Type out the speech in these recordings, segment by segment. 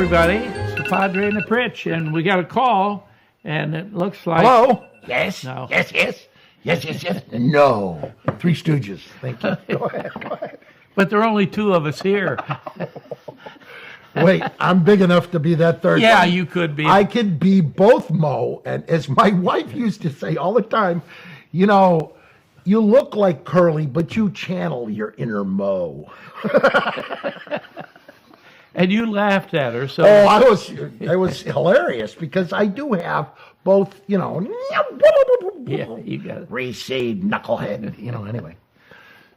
everybody. It's the Padre and the Pritch, and we got a call, and it looks like... Hello? Yes. No. Yes. No. Three Stooges. Thank you. Go ahead. But there are only two of us here. Wait, I'm big enough to be that third Yeah, one. you could be. I could be both Mo, and as my wife used to say all the time, you know, you look like Curly, but you channel your inner Mo. And you laughed at her, so... Oh, it was hilarious because I do have both, you know, Yeah, you got it. reseed knucklehead, you know, anyway.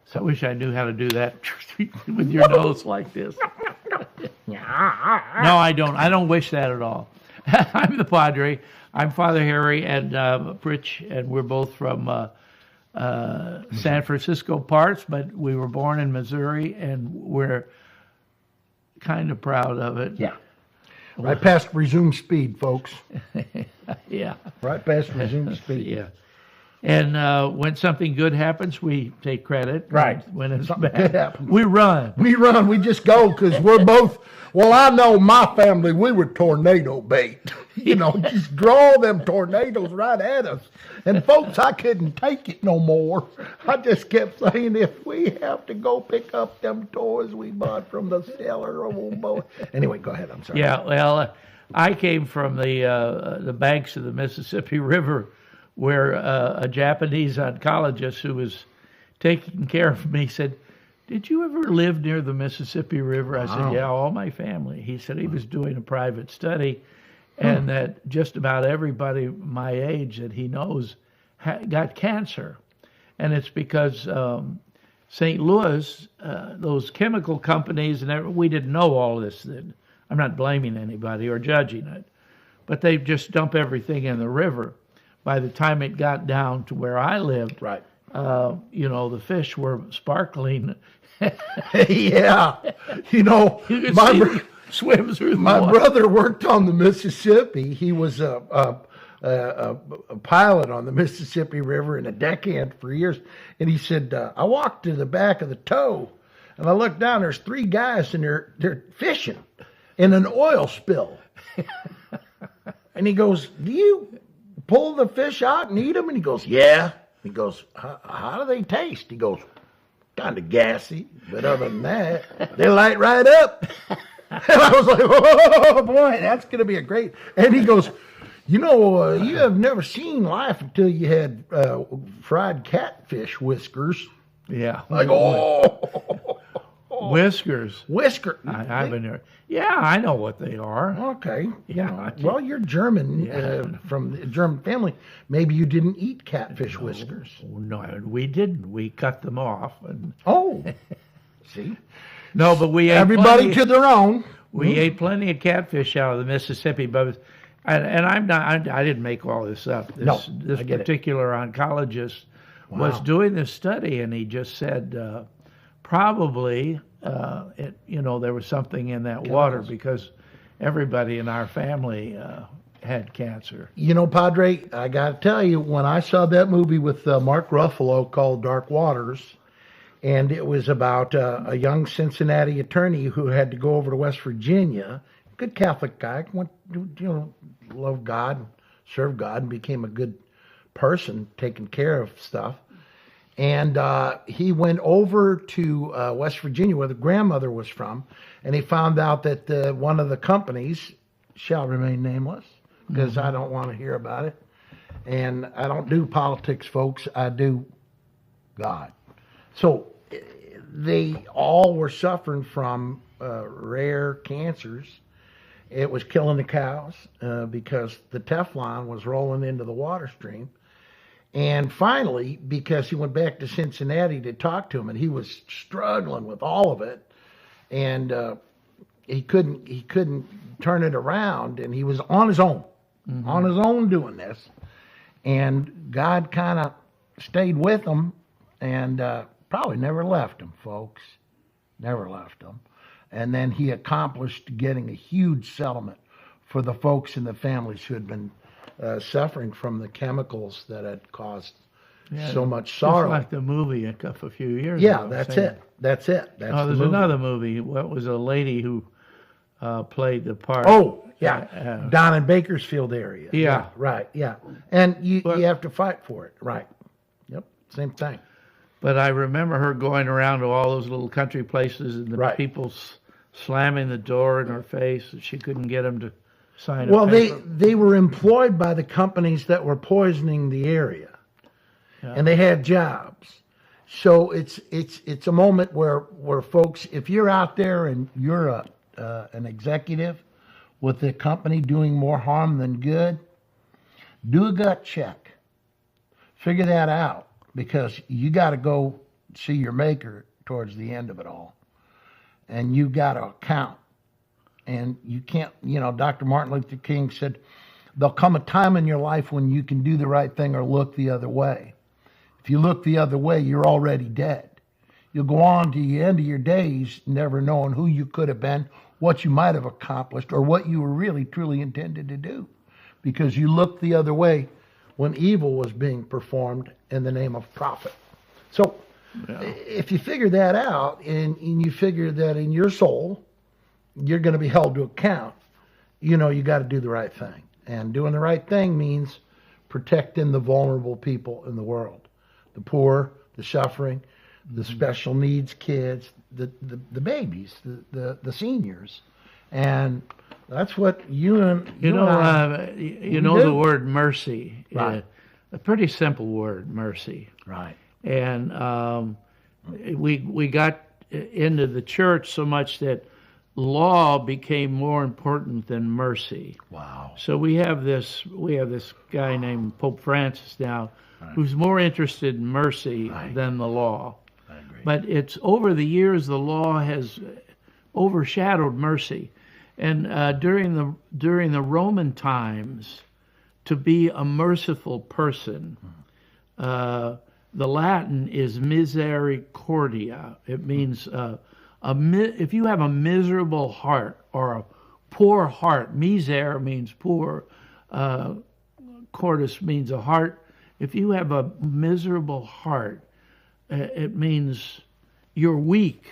So I wish I knew how to do that with your nose like this. No, I don't. I don't wish that at all. I'm the Padre. I'm Father Harry and Pritch, and we're both from San Francisco parts, but we were born in Missouri, and we're kind of proud of it. Yeah. Right past resume speed, folks. Yeah. Right past resume speed. Yeah. And when something good happens, we take credit. Right. When it's Something bad, good happens. we run. We run, we just go because we're both, well, I know my family, we were tornado bait. You know, just draw them tornadoes right at us. And folks, I couldn't take it no more. I just kept saying, if we have to go pick up them toys we bought from the cellar, old boy. Anyway, go ahead, I'm sorry. Yeah, well, I came from the banks of the Mississippi River, where a Japanese oncologist who was taking care of me said, "Did you ever live near the Mississippi River?" I said, "Yeah, all my family." He said he was doing a private study, and that just about everybody my age that he knows got cancer. And it's because St. Louis, those chemical companies, and we didn't know all this then. I'm not blaming anybody or judging it, but they just dump everything in the river. By the time it got down to where I lived, Right. you know, the fish were sparkling. Yeah. You know, You could my, see them swim through the my water. brother worked on the Mississippi. He was a pilot on the Mississippi River and a deckhand for years. And he said, I walked to the back of the tow and I looked down, there's three guys and they're fishing in an oil spill. And he goes, "Do you pull the fish out and eat them?" And he goes, "Yeah." He goes, how do they taste?" He goes, "Kind of gassy, but other than that, they light right up." And I was like, "Oh boy, that's going to be a great." And he goes, "You know, you have never seen life until you had fried catfish whiskers." Yeah. I go, "Oh, Whiskers. whisker." I've been there. Yeah, I know what they are. Okay. Yeah. Well, you're German, Yeah. from the German family. Maybe you didn't eat catfish whiskers. No, we didn't. We cut them off. And Oh, see? no, but we ate Everybody plenty, to their own. we ate plenty of catfish out of the Mississippi. But and I'm not. I didn't make all this up. No, This I get it. particular oncologist was doing this study, and he just said probably you know, there was something in that water because everybody in our family had cancer. You know, Padre, I got to tell you, when I saw that movie with Mark Ruffalo called Dark Waters, and it was about a young Cincinnati attorney who had to go over to West Virginia, good Catholic guy, went, you know, loved God, served God, and became a good person, taking care of stuff. And he went over to West Virginia, where the grandmother was from, and he found out that one of the companies shall remain nameless, because I don't want to hear about it. And I don't do politics, folks. I do God. So they all were suffering from rare cancers. It was killing the cows because the Teflon was rolling into the water stream. And finally, because he went back to Cincinnati to talk to him, and he was struggling with all of it, and he couldn't turn it around, and he was on his own, doing this, and God kind of stayed with him, and probably never left him, folks, never left him, and then he accomplished getting a huge settlement for the folks in the families who had been suffering from the chemicals that had caused so much sorrow. Just like the movie a few years Yeah, ago. that's saying- it. That's it. That's Oh, the there's movie. another movie. What was a lady who played the part. Oh, yeah. Down in Bakersfield area. Yeah. Right, yeah. And you have to fight for it. Right. Yep, same thing. But I remember her going around to all those little country places and the Right. people slamming the door in her face, and she couldn't get them to sign Well, a paper. they were employed by the companies that were poisoning the area, and they had jobs. So it's a moment where folks, if you're out there and you're an executive with a company doing more harm than good, do a gut check. Figure that out, because you got to go see your maker towards the end of it all, and you got to account. And you can't, Dr. Martin Luther King said, there'll come a time in your life when you can do the right thing or look the other way. If you look the other way, you're already dead. You'll go on to the end of your days never knowing who you could have been, what you might have accomplished, or what you were really, truly intended to do. Because you looked the other way when evil was being performed in the name of profit. So if you figure that out, and you figure that in your soul, you're going to be held to account, you got to do the right thing. And doing the right thing means protecting the vulnerable people in the world. The poor, the suffering, the special needs kids, the babies, the seniors. And that's what you and I know the word mercy. Right. A pretty simple word, mercy. Right. And we got into the church so much that law became more important than mercy. Wow. So we have this guy named Pope Francis now, who's more interested in mercy than the law. I agree. But it's over the years the law has overshadowed mercy, and during the Roman times, to be a merciful person, the Latin is misericordia. It means if you have a miserable heart or a poor heart, miser means poor, cordis means a heart. If you have a miserable heart, it means you're weak.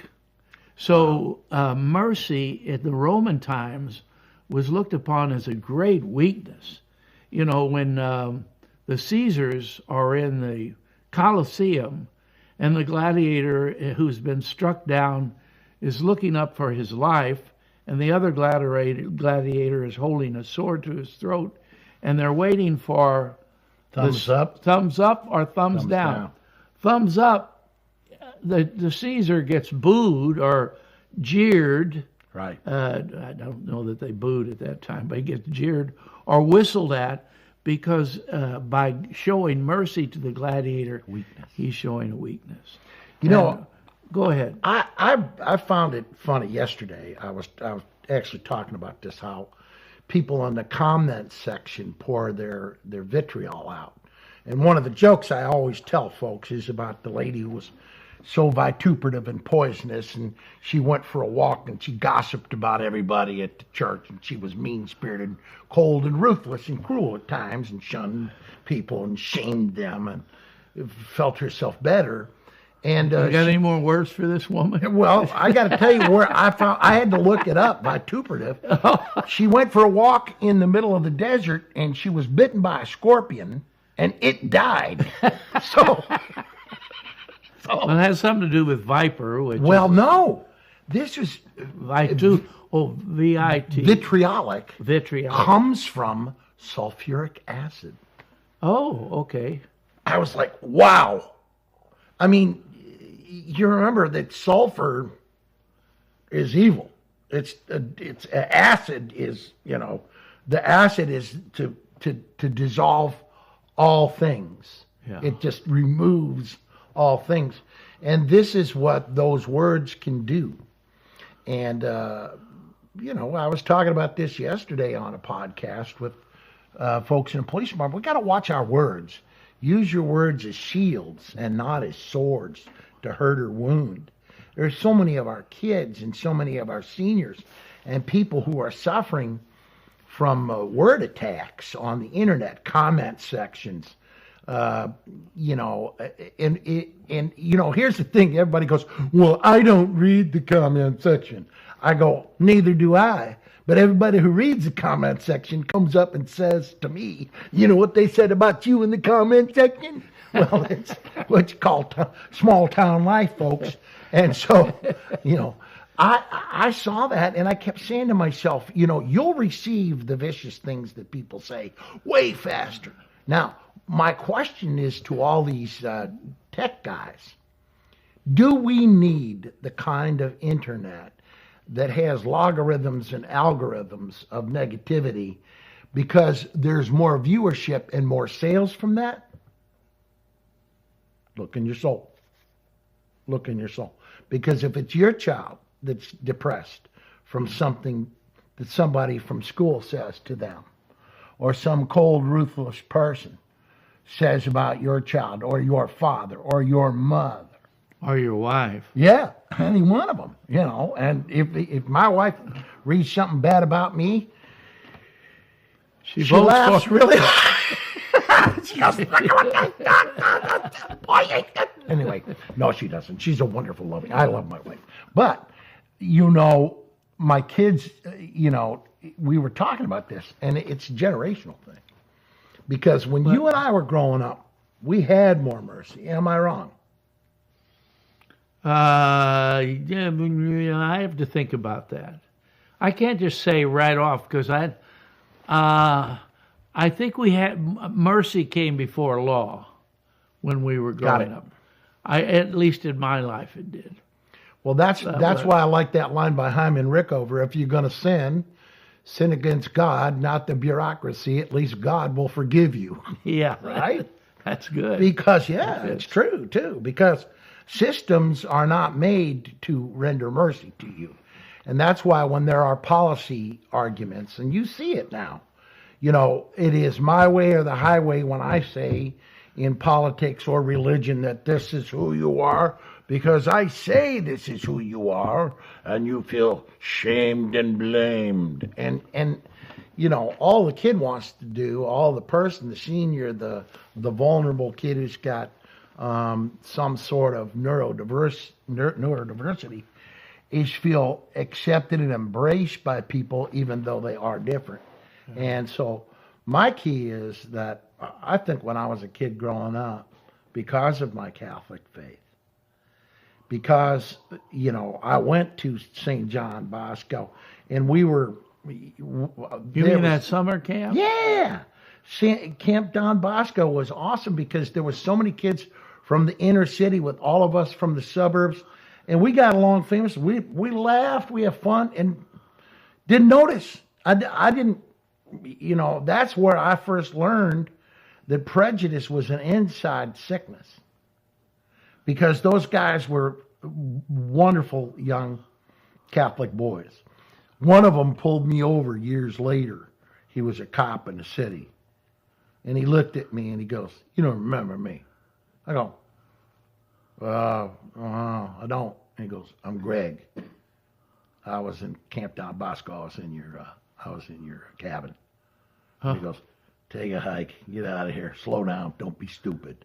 So mercy at the Roman times was looked upon as a great weakness. When the Caesars are in the Colosseum and the gladiator who's been struck down is looking up for his life, and the other gladiator is holding a sword to his throat, and they're waiting for thumbs up or thumbs down. Thumbs up, the Caesar gets booed or jeered. Right. I don't know that they booed at that time, but he gets jeered or whistled at because by showing mercy to the gladiator, he's showing a weakness. Go ahead. I found it funny yesterday. I was actually talking about this, how people in the comment section pour their vitriol out. And one of the jokes I always tell folks is about the lady who was so vituperative and poisonous, and she went for a walk and she gossiped about everybody at the church, and she was mean-spirited, cold and ruthless and cruel at times, and shunned people and shamed them and felt herself better. And you got any more words for this woman? Well, I got to tell you where I had to look it up. Vituperative. She went for a walk in the middle of the desert, and she was bitten by a scorpion, and it died. So well, it has something to do with viper. No, this is V-I-T. Vitriolic. Vitriolic comes from sulfuric acid. Oh, okay. I was like, wow. I mean, you remember that sulfur is evil. It's acid is, the acid is to dissolve all things. Yeah. It just removes all things. And this is what those words can do. And, I was talking about this yesterday on a podcast with folks in the police department. We got to watch our words. Use your words as shields and not as swords to hurt or wound. There's so many of our kids and so many of our seniors and people who are suffering from word attacks on the internet, comment sections. And here's the thing. Everybody goes, well, I don't read the comment section. I go, neither do I. But everybody who reads the comment section comes up and says to me, you know what they said about you in the comment section? Well, it's what you call small town life, folks. And so, I saw that and I kept saying to myself, you'll receive the vicious things that people say way faster. Now, my question is to all these tech guys, do we need the kind of internet that has logarithms and algorithms of negativity because there's more viewership and more sales from that? Look in your soul. Look in your soul. Because if it's your child that's depressed from something that somebody from school says to them, or some cold, ruthless person says about your child, or your father, or your mother, Or your wife. yeah, any one of them, And if my wife reads something bad about me, She she votes laughs for really She goes, anyway, no, she doesn't. She's a wonderful, loving. I love my wife. But, my kids, we were talking about this, and it's a generational thing. Because when you and I were growing up, we had more mercy. Am I wrong? Yeah, I have to think about that. I can't just say right off because I think we had mercy came before law when we were Got it. growing up. At least in my life, it did. Well, that's why I like that line by Hyman Rickover. If you're going to sin against God, not the bureaucracy. At least God will forgive you. Yeah, Right? That's good. Because, it's true, too. Because systems are not made to render mercy to you. And that's why when there are policy arguments, and you see it now, it is my way or the highway when I say in politics or religion that this is who you are, because I say this is who you are, and you feel shamed and blamed. And all the kid wants to do, all the person, the senior, the vulnerable kid who's got some sort of neurodiversity, is feel accepted and embraced by people even though they are different. Mm-hmm. And so my key is that I think when I was a kid growing up, because of my Catholic faith, because, I went to St. John Bosco, and we were... You mean that summer camp? Yeah. Camp Don Bosco was awesome because there was so many kids from the inner city with all of us from the suburbs, and we got along famous. We laughed, we had fun, and didn't notice. I didn't, that's where I first learned that prejudice was an inside sickness. Because those guys were wonderful young Catholic boys. One of them pulled me over years later. He was a cop in the city. And he looked at me and he goes, "You don't remember me?" I go, I don't. And he goes, "I'm Greg. I was in Camp Don Bosco. I was in your cabin." Huh. He goes, "Take a hike. Get out of here. Slow down. Don't be stupid."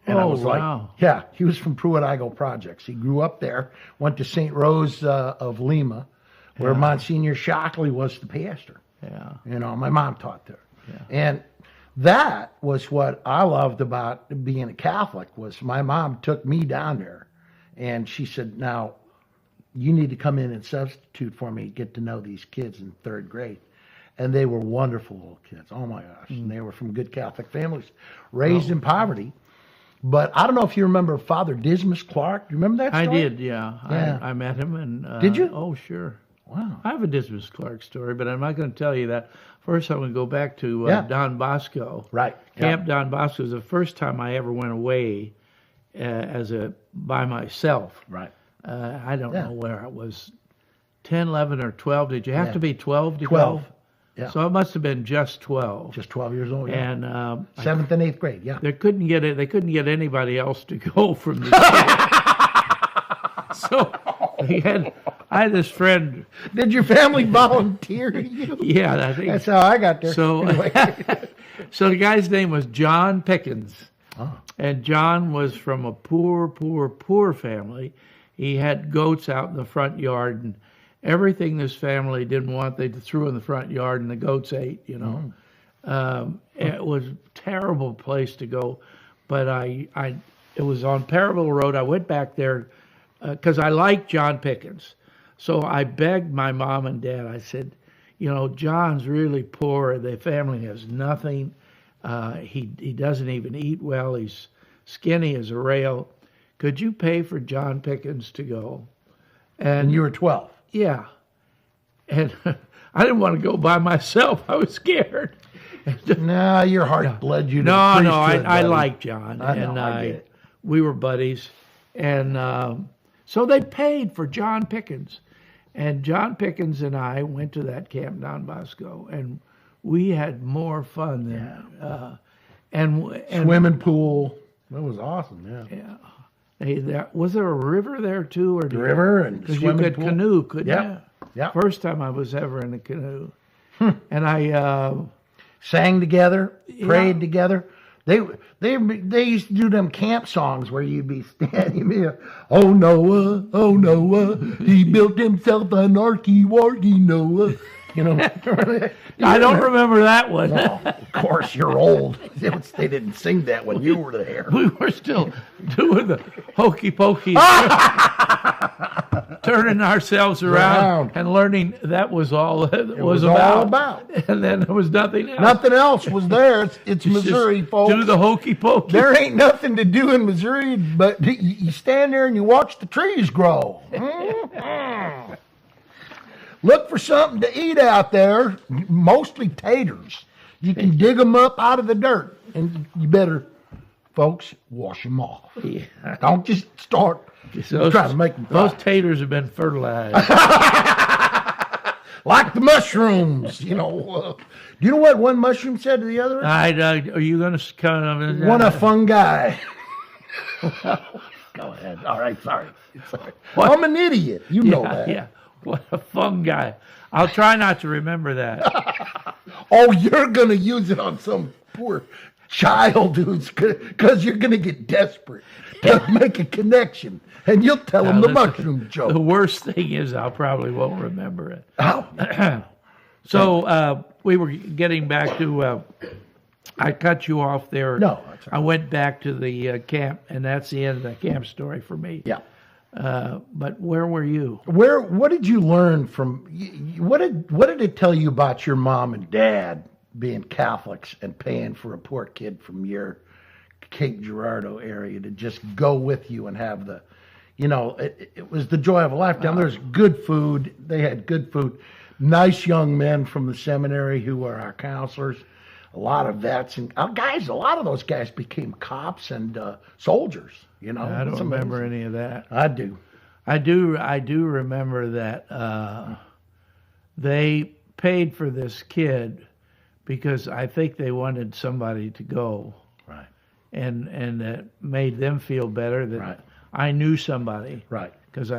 And I was wow. Yeah, he was from Pruitt-Igoe Projects. He grew up there, went to St. Rose of Lima, where Monsignor Shockley was the pastor. Yeah. My mom taught there. Yeah. And that was what I loved about being a Catholic, was my mom took me down there, and she said, "Now, you need to come in and substitute for me, get to know these kids in third grade." And they were wonderful little kids. Oh, my gosh. And they were from good Catholic families, raised in poverty. But I don't know if you remember Father Dismas Clark. Do you remember that story? I did, yeah. Yeah. I met him. And did you? Oh, sure. Wow. I have a Dismas Clark story, but I'm not going to tell you that. First, I'm going to go back to Don Bosco. Right. Camp Don Bosco was the first time I ever went away by myself. Right. I don't know where I was, 10, 11, or 12. Did you have to be 12 to 12. go? Yeah. So it must have been just 12. Just 12 years old, yeah. And 7th and 8th grade, yeah. They couldn't get anybody else to go from the camp. So I had this friend. Did your family volunteer you? Yeah, I think that's how I got there. So, anyway. So the guy's name was John Pickens, Oh. and John was from a poor family. He had goats out in the front yard, everything this family didn't want, they threw in the front yard, and the goats ate. It was a terrible place to go, but it was on Parraville Road. I went back there because I liked John Pickens, so I begged my mom and dad. I said, John's really poor. The family has nothing. He doesn't even eat well. He's skinny as a rail. Could you pay for John Pickens to go? And you were 12. Yeah. And I didn't want to go by myself. I was scared. No, your heart bled you to the No, priesthood, I buddy. like John. I get it. We were buddies. And so they paid for John Pickens. And John Pickens and I went to that Camp Don Bosco, and we had more fun than and Swimming pool. That was awesome, yeah. Yeah. Was there a river there too, or River and because you swimming could pool. canoe, couldn't Yeah. you? Yeah. First time I was ever in a canoe, and I Sang together, prayed together. They used to do them camp songs where you'd be standing there. Oh Noah, he built himself an arky-warky Noah. I don't remember that one. Well, of course, you're old. They didn't sing that when you were there. We were still doing the hokey pokey, turning ourselves around and learning that was all it was all about. And then there was nothing else. Nothing else was there. It's Just Missouri, folks. do the hokey pokey. There ain't nothing to do in Missouri, but you stand there and you watch the trees grow. Mhm. Look for something to eat out there, mostly taters. You can dig them up out of the dirt, and you better, folks, wash them off. Yeah. Don't just start trying to make them Those fly. taters have been fertilized. Like the mushrooms, Do you know what one mushroom said to the other? Are you going to kind of... One a fungi. Go ahead. All right, sorry. I'm an idiot. You know that. Yeah. What a fungi. I'll try not to remember that. Oh, you're going to use it on some poor child because you're going to get desperate to make a connection. And you'll tell them the mushroom joke. The worst thing is I probably won't remember it. Oh. So we were getting back to... I cut you off there. No, that's all right. I went back to the camp, and that's the end of the camp story for me. Yeah. But where were you? What did you learn from, what did it tell you about your mom and dad being Catholics and paying for a poor kid from your Cape Girardeau area to just go with you and have it was the joy of a lifetime. There's good food. They had good food. Nice young men from the seminary who were our counselors. A lot of vets and a lot of those guys became cops and soldiers. I don't remember any of that. I do. I do remember that they paid for this kid because I think they wanted somebody to go. Right. And that made them feel better that Right. I knew somebody. Right. Because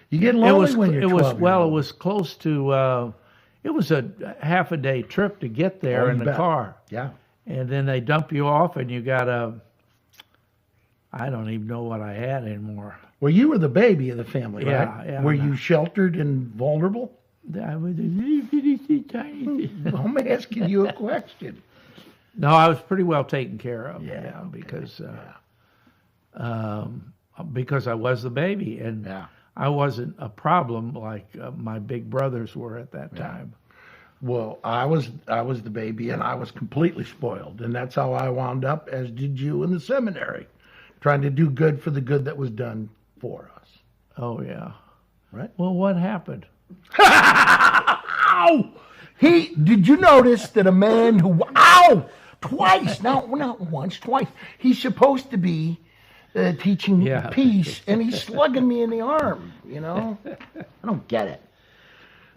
You get lonely when you're 12. It was close to it was a half a day trip to get there in the car. Yeah. And then they dump you off and you got I don't even know what I had anymore. Well, you were the baby of the family, Yeah, right? yeah. Were you sheltered and vulnerable? I was a tiny. I'm asking you a question. No, I was pretty well taken care of. Yeah, okay. Because I was the baby, and I wasn't a problem like my big brothers were at that time. Well, I was the baby, and I was completely spoiled, and that's how I wound up, as did you in the seminary, trying to do good for the good that was done for us. Oh yeah. Right. Well, what happened? Ow! Did you notice that a man who twice, not once, twice. He's supposed to be teaching peace, and he's slugging me in the arm. I don't get it.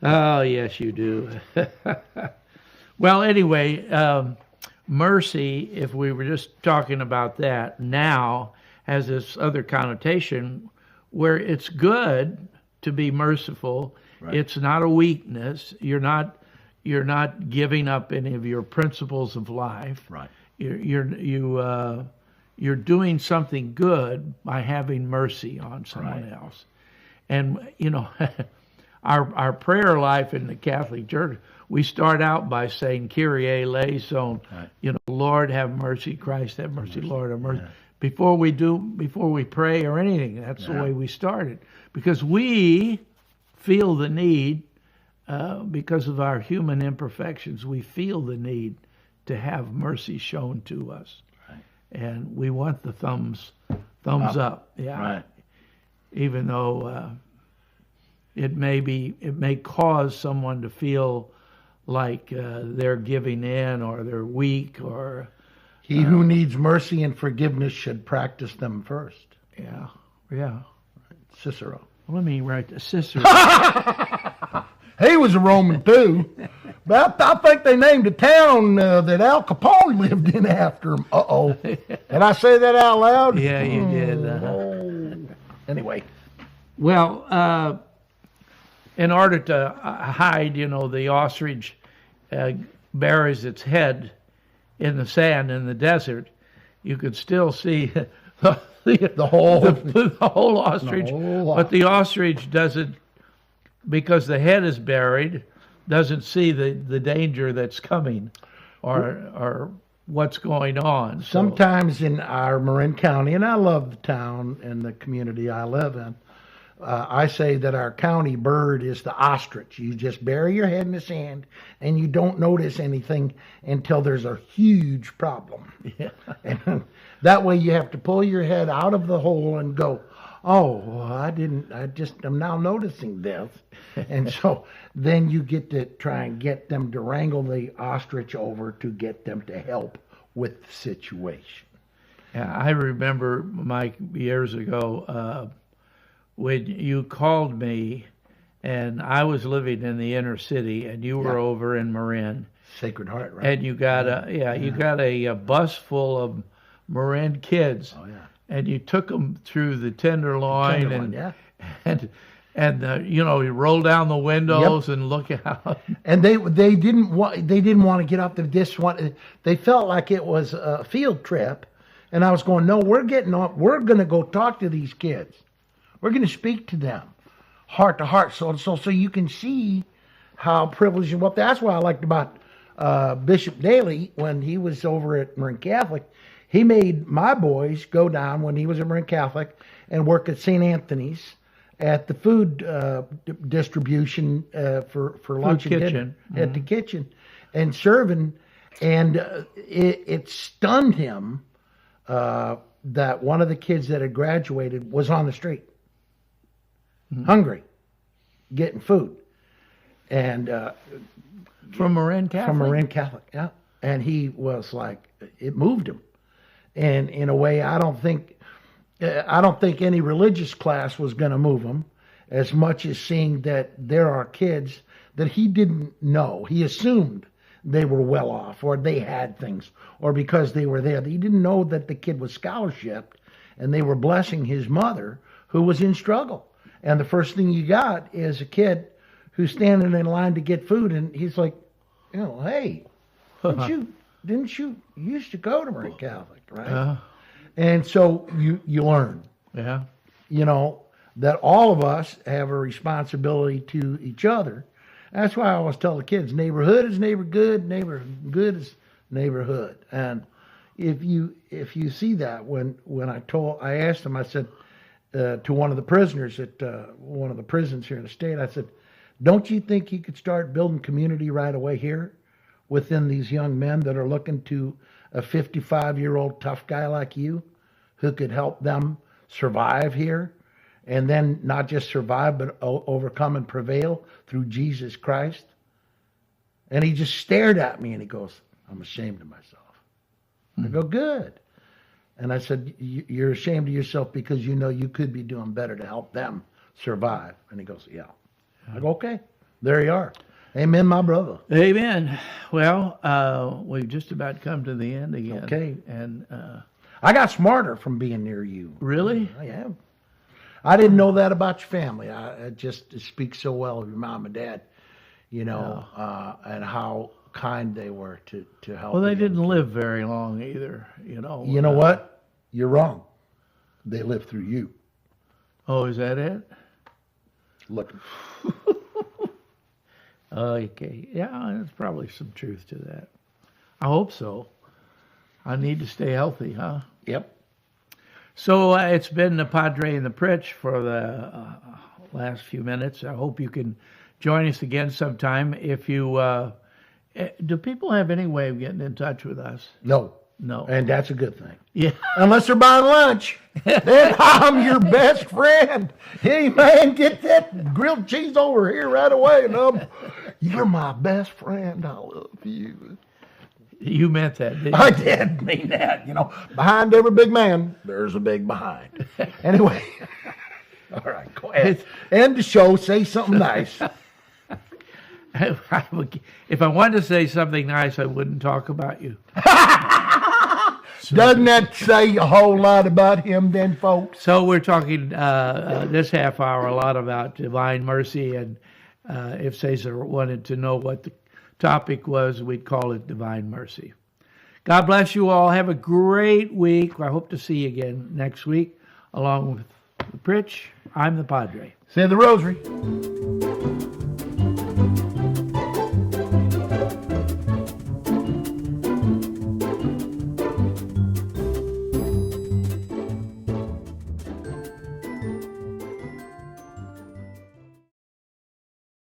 Oh yes, you do. Well, anyway, mercy. If we were just talking about that now, has this other connotation where it's good to be merciful. Right. It's not a weakness. You're not giving up any of your principles of life. Right. You're doing something good by having mercy on someone else. And our prayer life in the Catholic Church, we start out by saying Kyrie eleison, Right. Lord have mercy, Christ have mercy, Lord have mercy. Yeah. Before we pray or anything, that's the way we started, because we feel the need, because of our human imperfections, we feel the need to have mercy shown to us, and we want the thumbs up. Yeah. Right. Even though it may cause someone to feel like they're giving in or they're weak, or he who needs mercy and forgiveness should practice them first. yeah. Cicero. Let me write the Cicero. He was a Roman too, but I think they named a town that Al Capone lived in after him. Uh-oh. Did I say that out loud? Yeah, you did. Oh. Anyway. Well, in order to hide, the ostrich buries its head in the sand in the desert. You could still see the whole ostrich, but the ostrich doesn't, because the head is buried, doesn't see the danger that's coming, or what's going on. Sometimes in our Marin County, and I love the town and the community I live in, I say that our county bird is the ostrich. You just bury your head in the sand, and you don't notice anything until there's a huge problem. Yeah. And that way you have to pull your head out of the hole and go, oh, I'm now noticing this. And so then you get to try and get them to wrangle the ostrich over to get them to help with the situation. Yeah, I remember, Mike, years ago, when you called me, and I was living in the inner city, and you were over in Marin. Sacred Heart, right? And you got a bus full of Marin kids. Oh, yeah. And you took them through the Tenderloin, and you roll down the windows and look out. And they didn't want to get up to this one. They felt like it was a field trip, and I was going, no, we're getting on. We're going to go talk to these kids. We're going to speak to them, heart to heart, so you can see how privileged and what. That's what I liked about Bishop Daly when he was over at Marin Catholic. He made my boys go down when he was at Marin Catholic and work at St. Anthony's at the food distribution for lunch and dinner at the kitchen and serving. And it stunned him that one of the kids that had graduated was on the street, hungry, getting food. And from Marin Catholic? From Marin Catholic, yeah. And he was like, it moved him. And in a way, I don't think any religious class was going to move him as much as seeing that there are kids that he didn't know. He assumed they were well off, or they had things, or because they were there. He didn't know that the kid was scholarshiped, and they were blessing his mother, who was in struggle. And the first thing you got is a kid who's standing in line to get food, and he's like, hey, didn't you used to go to Marin Catholic, right? And so you learn, that all of us have a responsibility to each other. That's why I always tell the kids, neighborhood is neighbor good is neighborhood. And if you see that, when I asked them, I said to one of the prisoners at one of the prisons here in the state, I said, don't you think you could start building community right away here within these young men that are looking to a 55-year-old tough guy like you who could help them survive here, and then not just survive, but overcome and prevail through Jesus Christ? And he just stared at me and he goes, I'm ashamed of myself. I go, good. And I said, you're ashamed of yourself because you know you could be doing better to help them survive. And he goes, yeah. I go, okay, there you are. Amen, my brother. Amen. Well, we've just about come to the end again. Okay. And I got smarter from being near you. Really? I am. I didn't know that about your family. I just speak so well of your mom and dad, and how kind they were to help. Well, they didn't live very long either, You know what? You're wrong. They lived through you. Oh, is that it? Look. Okay. Yeah, there's probably some truth to that. I hope so. I need to stay healthy, huh? Yep. So it's been the Padre and the Pritch for the last few minutes. I hope you can join us again sometime. If you do, people have any way of getting in touch with us? No. No. And that's a good thing. Yeah. Unless they're buying lunch. Then I'm your best friend. Hey, man, get that grilled cheese over here right away. And you're my best friend. I love you. You meant that, didn't you? I did mean that. Behind every big man, there's a big behind. Anyway. All right, go ahead. End the show. Say something nice. If I wanted to say something nice, I wouldn't talk about you. Doesn't that say a whole lot about him then, folks? So we're talking this half hour a lot about divine mercy, and if Cesar wanted to know what the topic was, we'd call it divine mercy. God bless you all. Have a great week. I hope to see you again next week, along with Pritch. I'm the Padre. Say the rosary.